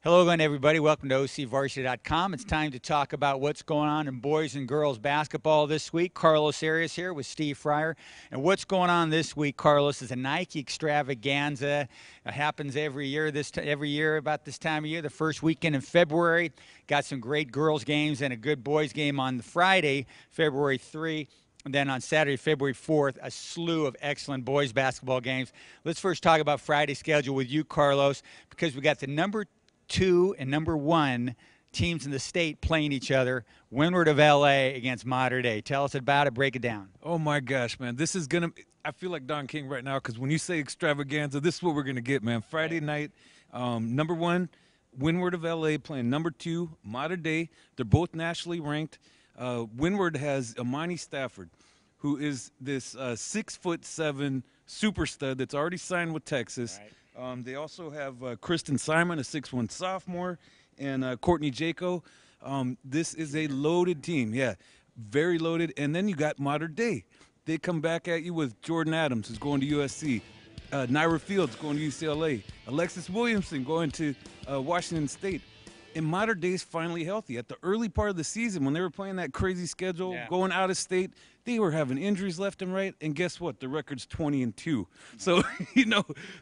Hello again, everybody. Welcome to OCVarsity.com. It's time to talk about what's going on in boys and girls basketball this week. Carlos Arias here with Steve Fryer. And what's going on this week, Carlos, is a Nike Extravaganza. It happens every year about this time of year, the first weekend in February. Got some great girls games and a good boys game on the Friday, February 3. And then on Saturday, February 4th, a slew of excellent boys basketball games. Let's first talk about Friday's schedule with you, Carlos, because we got the number 2 and number 1 teams in the state playing each other. Windward of L.A. against Mater Dei. Tell us about it. Break it down. Oh, my gosh, man. This is going to – I feel like Don King right now because when you say extravaganza, this is what we're going to get, man. Friday night, number 1, Windward of L.A. playing number 2, Mater Dei. They're both nationally ranked. Windward has Imani Stafford, who is this 6'7" super stud that's already signed with Texas. Right. They also have Kristen Simon, a 6'1" sophomore, and Courtney Jaco. This is a loaded team, yeah, very loaded. And then you got Mater Dei. They come back at you with Jordan Adams, who's going to USC, Naira Fields going to UCLA, Alexis Williamson going to Washington State. And Mater Dei's finally healthy. At the early part of the season, when they were playing that crazy schedule, going out of state, they were having injuries left and right. And guess what? The record's 20-2. So,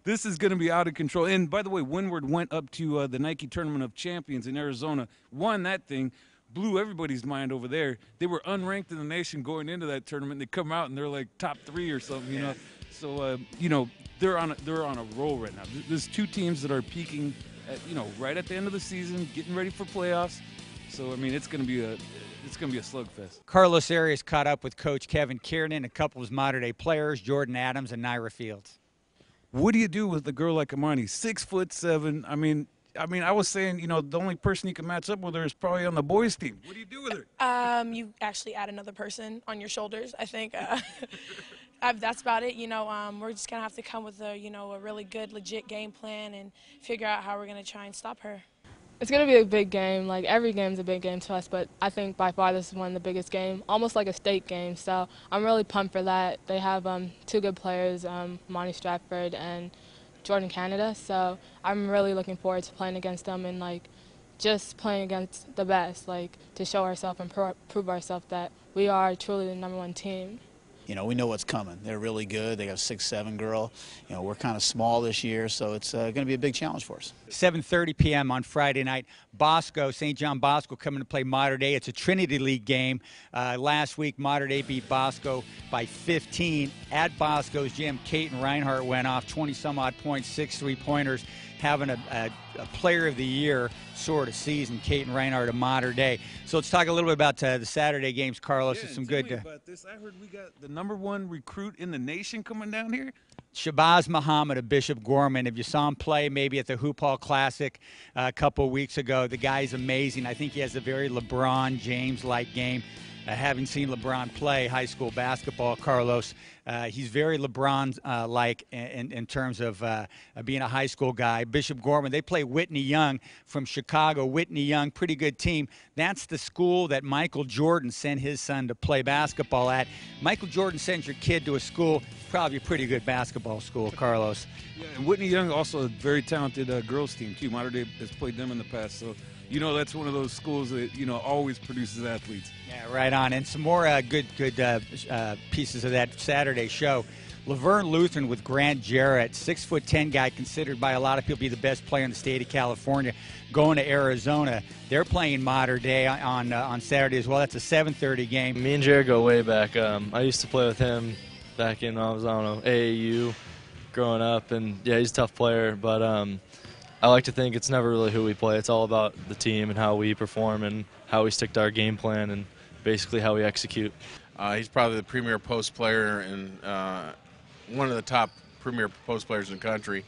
this is going to be out of control. And by the way, Windward went up to the Nike Tournament of Champions in Arizona, won that thing, blew everybody's mind over there. They were unranked in the nation going into that tournament. They come out and they're like top 3 or something, you know. So, they're on a roll right now. There's 2 teams that are peaking right at the end of the season, getting ready for playoffs. So, I mean, it's going to be a slugfest. Carlos Arias caught up with Coach Kevin Kiernan, a couple of his Mater Dei players, Jordan Adams and Naira Fields. What do you do with a girl like Imani, 6'7"? I mean, I was saying, the only person you can match up with her is probably on the boys' team. What do you do with her? You actually add another person on your shoulders, I think. That's about it. We're just gonna have to come with a really good, legit game plan and figure out how we're gonna try and stop her. It's going to be a big game. Like, every game's a big game to us, but I think by far this is one of the biggest games, almost like a state game. So I'm really pumped for that. They have 2 good players, Monty Stratford and Jordan Canada. So I'm really looking forward to playing against them and, just playing against the best, to show ourselves and prove ourselves that we are truly the number 1 team. We know what's coming. They're really good. They got a 6'7" girl. We're kind of small this year, so it's going to be a big challenge for us. 7:30 p.m. on Friday night. Bosco, St. John Bosco coming to play Mater Dei. It's a Trinity League game. Last week, Mater Dei beat Bosco by 15. At Bosco's gym, Kaiten Reinhardt went off 20-some-odd points, 6 three-pointers, having a player of the year sort of season, Kaiten Reinhardt of Mater Dei. So let's talk a little bit about the Saturday games, Carlos. Yeah, it's some tell good. Me about this. I heard we got the number 1 recruit in the nation coming down here. Shabazz Muhammad of Bishop Gorman. If you saw him play maybe at the Hoop Hall Classic a couple of weeks ago, the guy's amazing. I think he has a very LeBron James-like game. Having seen LeBron play high school basketball, Carlos, he's very LeBron-like in terms of being a high school guy. Bishop Gorman, they play Whitney Young from Chicago. Whitney Young, pretty good team. That's the school that Michael Jordan sent his son to play basketball at. Michael Jordan sends your kid to a school, probably a pretty good basketball school, Carlos. Yeah, and Whitney Young also a very talented girls team, too. Mater Dei has played them in the past, so that's one of those schools that, always produces athletes. Yeah, right on. And some more good pieces of that Saturday show. Verne Lutheran with Grant Jarrett, 6'10" guy, considered by a lot of people to be the best player in the state of California, going to Arizona. They're playing Mater Dei on Saturday as well. That's a 7:30 game. Me and Jarrett go way back. I used to play with him back in, AAU growing up. And, yeah, he's a tough player, but I like to think it's never really who we play. It's all about the team and how we perform and how we stick to our game plan and basically how we execute. He's probably the premier post player and one of the top premier post players in the country.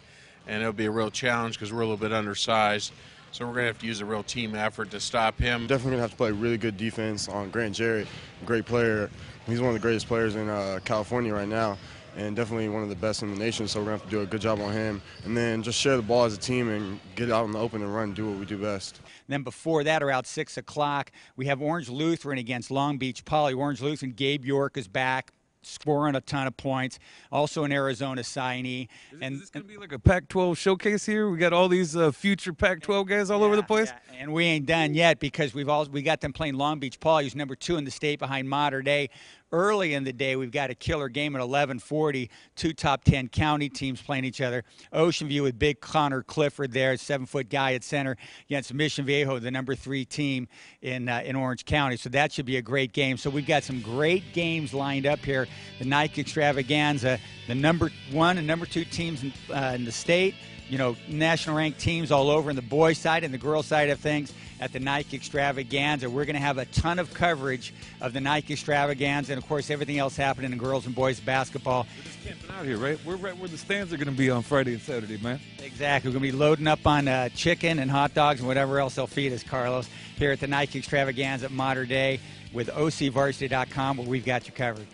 And it'll be a real challenge because we're a little bit undersized. So we're going to have to use a real team effort to stop him. Definitely going to have to play really good defense on Grant Jarrett, great player. He's one of the greatest players in California right now, and definitely one of the best in the nation, so we're going to have to do a good job on him. And then just share the ball as a team and get out in the open and run, do what we do best. Then before that, around 6 o'clock, we have Orange Lutheran against Long Beach Poly. Orange Lutheran, Gabe York is back. scoring a ton of points. Also an Arizona signee. Is this going to be like a Pac-12 showcase here? We got all these future Pac-12 guys all over the place. Yeah. And we ain't done yet because we got them playing Long Beach. Paul, who's number 2 in the state behind Mater Dei. Early in the day, we've got a killer game at 11:40. 2 top 10 county teams playing each other. Ocean View with big Connor Clifford there, 7-foot guy at center, against Mission Viejo, the number 3 team in Orange County. So that should be a great game. So we've got some great games lined up here. The Nike Extravaganza, the number 1 and number 2 teams in the state. You know, national ranked teams all over in the boys side and the girls side of things at the Nike Extravaganza. We're going to have a ton of coverage of the Nike Extravaganza and, of course, everything else happening in girls and boys basketball. We're just camping out here, right? We're right where the stands are going to be on Friday and Saturday, man. Exactly. We're going to be loading up on chicken and hot dogs and whatever else they'll feed us, Carlos, here at the Nike Extravaganza at Mater Dei with OCVarsity.com, where we've got you covered.